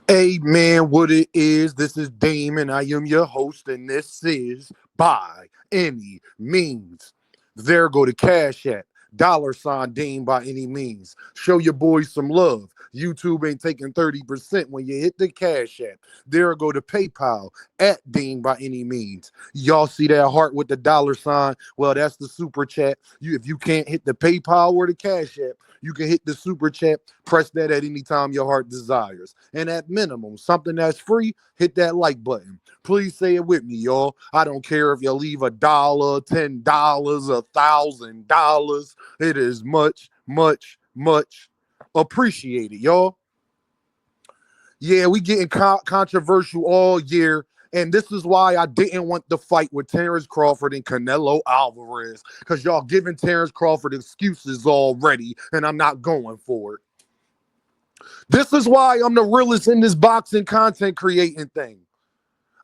Hey man, what it is? This is Damon. I am your host, and this is By Any Means. There go the Cash App. $ Dame by any means. Show your boys some love. YouTube ain't taking 30% when you hit the Cash App. There go the PayPal at Dame by any means. Y'all see that heart with the $? Well, that's the super chat. If you can't hit the PayPal or the Cash App, you can hit the super chat. Press that at any time your heart desires. And at minimum, something that's free, hit that like button. Please say it with me, y'all. I don't care if you leave $1, $10, $1,000. It is much, much, much appreciated, y'all. Yeah, we getting controversial all year. And this is why I didn't want the fight with Terence Crawford and Canelo Alvarez. Because y'all giving Terence Crawford excuses already. And I'm not going for it. This is why I'm the realest in this boxing content creating thing.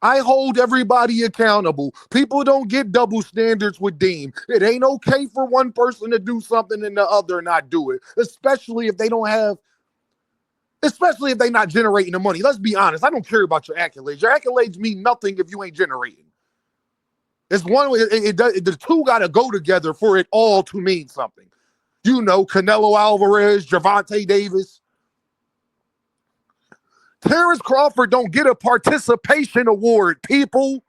I hold everybody accountable. People don't get double standards with Dean. It ain't okay for one person to do something and the other not do it, especially if they don't have, especially if they're not generating the money. Let's be honest. I don't care about your accolades. Your accolades mean nothing if you ain't generating. It's one way. The two got to go together for it all to mean something. You know, Canelo Alvarez, gervontadavis. Terence Crawford don't get a participation award, people.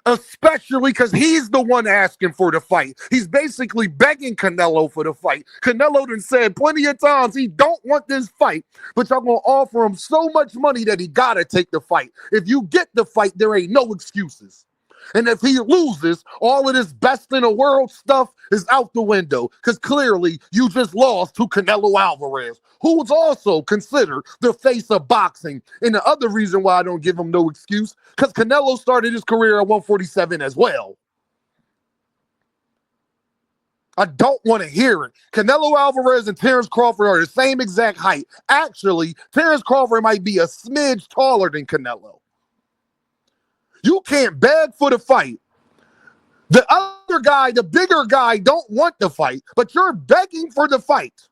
Especially because he's the one asking for the fight. He's basically begging Canelo for the fight. Canelo done said plenty of times he don't want this fight, but y'all gonna offer him so much money that he gotta take the fight. If you get the fight, there ain't no excuses. And if he loses, all of this best in the world stuff is out the window because clearly you just lost to Canelo Alvarez, who was also considered the face of boxing. And the other reason why I don't give him no excuse, because Canelo started his career at 147 as well. I don't want to hear it. Canelo Alvarez and Terence Crawford are the same exact height. Actually, Terence Crawford might be a smidge taller than Canelo. You can't beg for the fight. The other guy, the bigger guy, don't want the fight, but you're begging for the fight.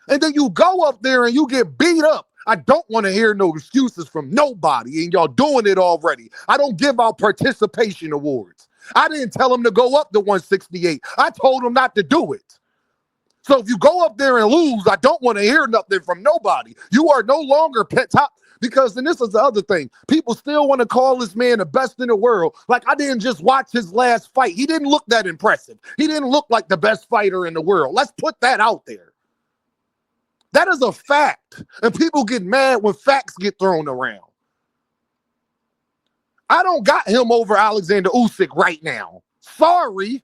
And then you go up there and you get beat up. I don't want to hear no excuses from nobody, and y'all doing it already. I don't give out participation awards. I didn't tell him to go up to 168. I told him not to do it. So if you go up there and lose, I don't want to hear nothing from nobody. You are no longer top. Because, and this is the other thing, people still want to call this man the best in the world. Like, I didn't just watch his last fight. He didn't look that impressive. He didn't look like the best fighter in the world. Let's put that out there. That is a fact. And people get mad when facts get thrown around. I don't got him over Alexander Usyk right now. Sorry.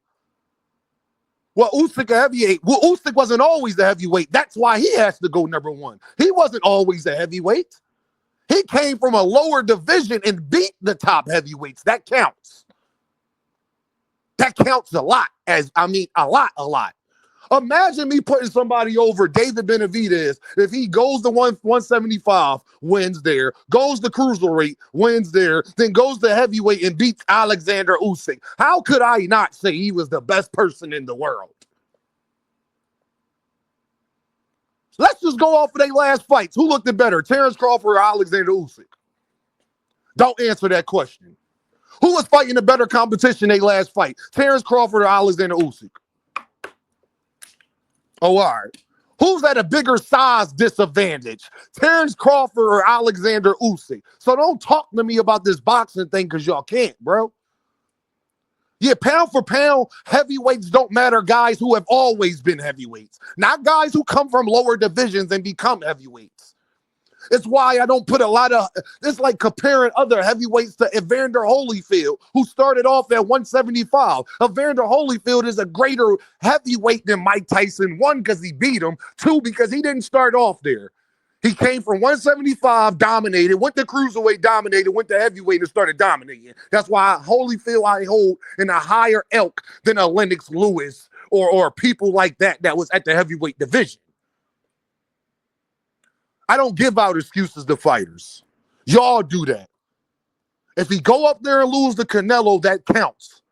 Well, Usyk a heavyweight. Well, Usyk wasn't always the heavyweight. That's why he has to go number one. He wasn't always a heavyweight. He came from a lower division and beat the top heavyweights. That counts. That counts a lot. A lot. Imagine me putting somebody over David Benavidez if he goes to 175, wins there, goes to cruiserweight, wins there, then goes to heavyweight and beats Alexander Usyk. How could I not say he was the best person in the world? Let's just go off of their last fights. Who looked better, Terence Crawford or Alexander Usyk? Don't answer that question. Who was fighting a better competition their last fight, Terence Crawford or Alexander Usyk? Oh, all right. Who's at a bigger size disadvantage, Terence Crawford or Alexander Usyk? So don't talk to me about this boxing thing because y'all can't, bro. Yeah, pound for pound, heavyweights don't matter. Guys who have always been heavyweights, not guys who come from lower divisions and become heavyweights. It's why I don't put a lot of, it's like comparing other heavyweights to Evander Holyfield, who started off at 175. Evander Holyfield is a greater heavyweight than Mike Tyson. One, because he beat him. Two, because he didn't start off there. He came from 175, dominated, went to cruiserweight, dominated, went to heavyweight, and started dominating. That's why Holyfield I hold in a higher elk than a Lennox Lewis or people like that was at the heavyweight division. I don't give out excuses to fighters. Y'all do that. If he go up there and lose to Canelo, that counts.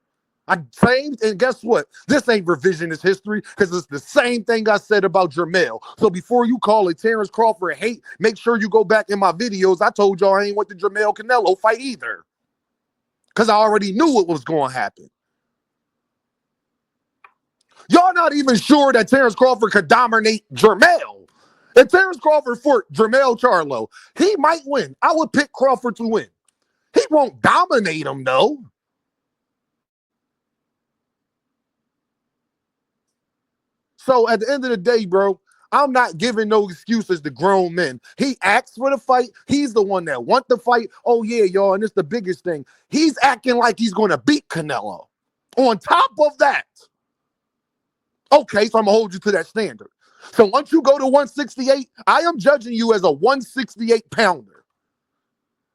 And guess what? This ain't revisionist history because it's the same thing I said about Jermell. So before you call it Terence Crawford hate, make sure you go back in my videos. I told y'all I ain't want the Jermell Canelo fight either because I already knew what was going to happen. Y'all not even sure that Terence Crawford could dominate Jermell. If Terence Crawford fought Jermell Charlo, he might win. I would pick Crawford to win. He won't dominate him, though. So at the end of the day, bro, I'm not giving no excuses to grown men. He asked for the fight. He's the one that want the fight. Oh, yeah, y'all, and it's the biggest thing. He's acting like he's going to beat Canelo. On top of that, okay, so I'm going to hold you to that standard. So once you go to 168, I am judging you as a 168 pounder.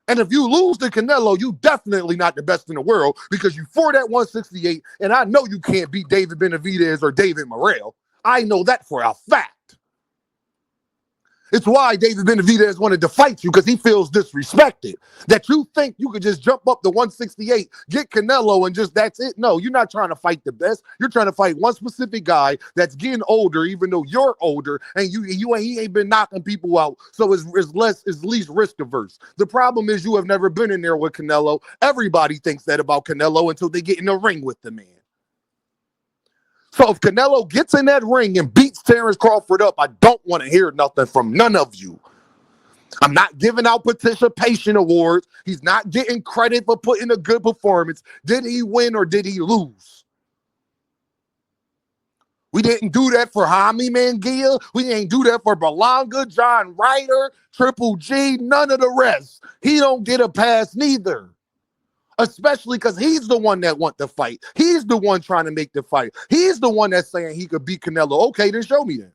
And if you lose to Canelo, you definitely not the best in the world because you fought at 168, and I know you can't beat David Benavidez or David Morrell. I know that for a fact. It's why David Benavidez wanted to fight you because he feels disrespected. That you think you could just jump up to 168, get Canelo, and just that's it. No, you're not trying to fight the best. You're trying to fight one specific guy that's getting older, even though you're older, and he ain't been knocking people out. So it's least risk averse. The problem is you have never been in there with Canelo. Everybody thinks that about Canelo until they get in the ring with the man. So if Canelo gets in that ring and beats Terence Crawford up, I don't want to hear nothing from none of you. I'm not giving out participation awards. He's not getting credit for putting a good performance. Did he win or did he lose? We didn't do that for Jaime Manguilla. We didn't do that for Berlanga, John Ryder, Triple G, none of the rest. He don't get a pass neither. Especially because he's the one that want the fight. He's the one trying to make the fight. He's the one that's saying he could beat Canelo. Okay, then show me then.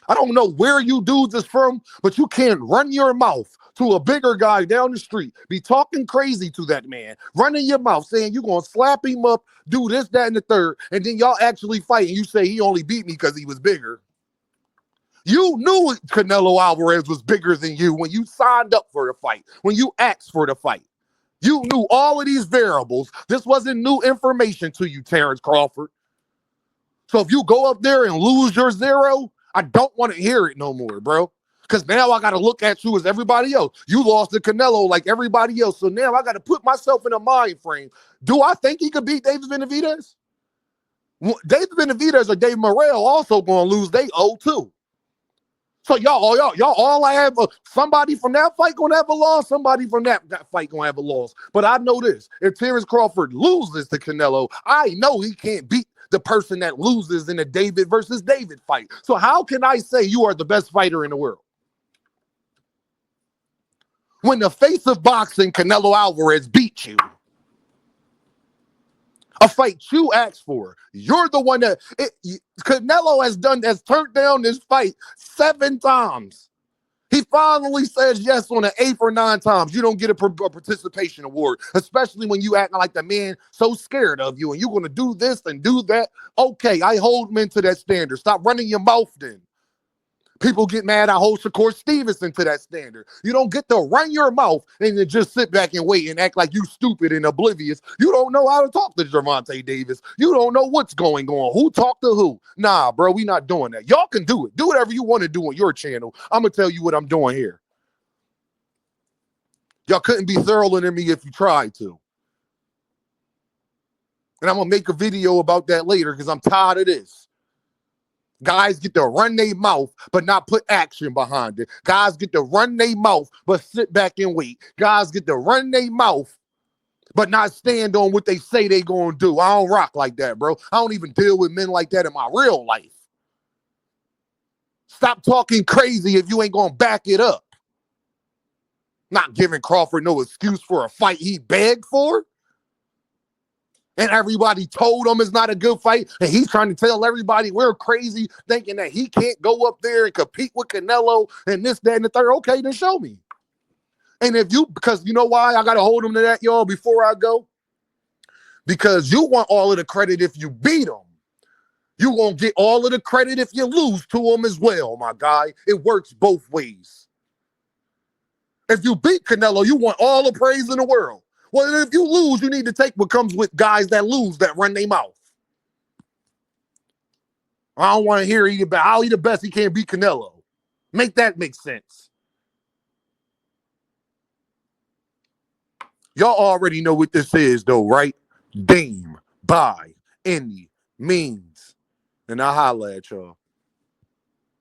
I don't know where you dudes is from, but you can't run your mouth to a bigger guy down the street, be talking crazy to that man, running your mouth, saying you're going to slap him up, do this, that, and the third, and then y'all actually fight, and you say he only beat me because he was bigger. You knew Canelo Alvarez was bigger than you when you signed up for the fight, when you asked for the fight. You knew all of these variables. This wasn't new information to you, Terence Crawford. So if you go up there and lose your zero, I don't want to hear it no more, bro. Because now I got to look at you as everybody else. You lost to Canelo like everybody else. So now I got to put myself in a mind frame. Do I think he could beat David Benavidez? David Benavidez or David Morrell also going to lose. They owe too. So y'all all I have, somebody from that fight gonna have a loss, somebody from that fight gonna have a loss. But I know this, if Terence Crawford loses to Canelo, I know he can't beat the person that loses in a David versus David fight. So how can I say you are the best fighter in the world? When the face of boxing, Canelo Alvarez, beat you. A fight you asked for. You're the one that Canelo has turned down this fight 7 times. He finally says yes on the 8th or 9th times. You don't get a participation award, especially when you acting like the man so scared of you and you're going to do this and do that. Okay, I hold him into that standard. Stop running your mouth then. People get mad. I hold Shakur Stevenson to that standard. You don't get to run your mouth and then just sit back and wait and act like you stupid and oblivious. You don't know how to talk to Gervonta Davis. You don't know what's going on. Who talked to who? Nah, bro, we not doing that. Y'all can do it. Do whatever you want to do on your channel. I'm going to tell you what I'm doing here. Y'all couldn't be thorough than me if you tried to. And I'm going to make a video about that later because I'm tired of this. Guys get to run their mouth, but not put action behind it. Guys get to run their mouth, but sit back and wait. Guys get to run their mouth, but not stand on what they say they gonna do. I don't rock like that, bro. I don't even deal with men like that in my real life. Stop talking crazy if you ain't gonna back it up. Not giving Crawford no excuse for a fight he begged for. And everybody told him it's not a good fight. And he's trying to tell everybody we're crazy, thinking that he can't go up there and compete with Canelo and this, that, and the third. Okay, then show me. And if you, because you know why I got to hold him to that, y'all, before I go? Because you want all of the credit if you beat him. You won't get all of the credit if you lose to him as well, my guy. It works both ways. If you beat Canelo, you want all the praise in the world. Well, if you lose, you need to take what comes with guys that lose, that run their mouth. I don't want to hear he about how he the best. He can't beat Canelo. Make that make sense. Y'all already know what this is, though, right? Dame by any means. And I'll holla at y'all.